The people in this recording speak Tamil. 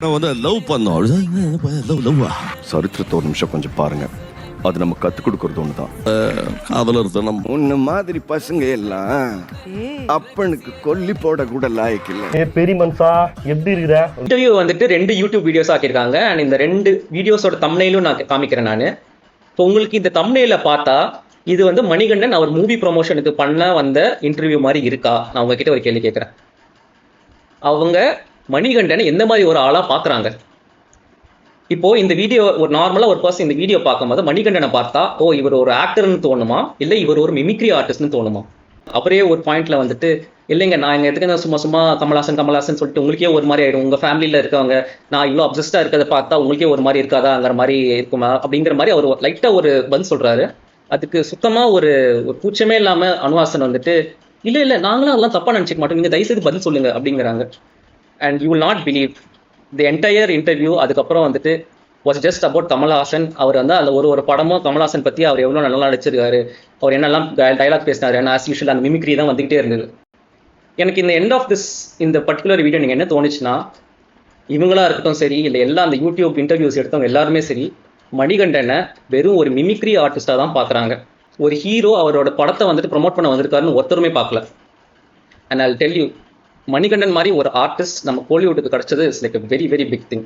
நான் வந்து லவ் பண்ணோம். லவ்வா சரித்திரத்தை ஒரு நிமிஷம் கொஞ்சம் பாருங்க. அது நம்ம கத்துக் கொடுக்கறது ஒண்ணுதான். காதலர் தினம். உன்ன மாதிரி பசங்க எல்லாம் அப்பனுக்கு கொல்லி போட கூட லாய்க்கு இல்ல. பெரிய மனுஷா எப்படி இருக்கிற? இன்டர்வியூ வந்துட்டு 2 யூடியூப் வீடியோஸ் ஆக்கியிருக்காங்க. அண்ட் இந்த 2 வீடியோஸோட தம்ப்நெயிலும் நான் காமிக்கிறேன். நான் இப்போ உங்களுக்கு இந்த தம்ப்நெயில பார்த்தா இது வந்து மணிகண்டன் அவர் மூவி ப்ரொமோஷனுக்கு பண்ண வந்த இன்டர்வியூ மாதிரி இருக்கா? நான் உங்ககிட்ட ஒரு கேள்வி கேட்குறேன். அவங்க மணிகண்டனை எந்த மாதிரி ஒரு ஆளா பார்க்குறாங்க? இப்போ இந்த வீடியோ ஒரு நார்மலாக ஒரு பர்சன் இந்த வீடியோ பார்க்கும்போது மணிகண்டனை பார்த்தா ஓ இவர் ஒரு ஆக்டர்னு தோணுமா, இல்லை இவர் ஒரு மிமிக்ரி ஆர்டிஸ்ட்னு தோணுமா? அவரே ஒரு பாயிண்ட்ல வந்துட்டு இல்லைங்க நான் எங்கள் எதுக்கு சும்மா சும்மா கமலாசன் சொல்லிட்டு உங்களுக்கே ஒரு மாதிரி ஆயிடும், உங்கள் ஃபேமிலியில் இருக்கவங்க நான் இவ்வளோ அப்சஸ்டாக இருக்கிறத பார்த்தா உங்களுக்கே ஒரு மாதிரி இருக்காதாங்கிற மாதிரி இருக்குமா அப்படிங்கிற மாதிரி அவர் லைட்டாக ஒரு பதில் சொல்கிறாரு. அதுக்கு சுத்தமாக ஒரு கூச்சமே இல்லாமல் அனுவாசன் வந்துட்டு இல்லை நாங்களும் அதெல்லாம் தப்பாக நினச்சிக்க மாட்டோம், நீங்கள் தயவுசெய்து பதில் சொல்லுங்க அப்படிங்கிறாங்க. And you will not believe the entire interview அதுக்கப்புறம் வந்துட்டு வாஸ் ஜஸ்ட் அபவுட் கமல்ஹாசன். அவர் வந்து அந்த ஒரு படமும் கமல்ஹாசன் பற்றி அவர் எவ்வளோ நல்லா நடிச்சிருக்காரு, அவர் என்னெல்லாம் டைலாக் பேசினாரு, ஆஸ் யூஷுவல் அந்த மிமிக்ரி தான் வந்துகிட்டே இருந்தது. எனக்கு இந்த எண்ட் ஆஃப் திஸ் இந்த பர்டிகுலர் வீடியோ நீங்கள் என்ன தோணுச்சுன்னா, இவங்களா இருக்கட்டும் சரி இல்லை எல்லா அந்த யூடியூப் இன்டர்வியூஸ் எடுத்தவங்க எல்லாருமே சரி மணிகண்டனை வெறும் ஒரு மிமிக்ரி ஆர்டிஸ்டாக தான் பார்க்குறாங்க. ஒரு ஹீரோ அவரோட படத்தை வந்துட்டு ப்ரொமோட் பண்ண வந்திருக்காருன்னு ஒருத்தருமே பார்க்கல. And I will tell you, Manikandan மாதிரி ஒரு ஆர்டிஸ்ட் நம்ம கோலிவுட்டுக்கு கிடைச்சது is like a very very big thing.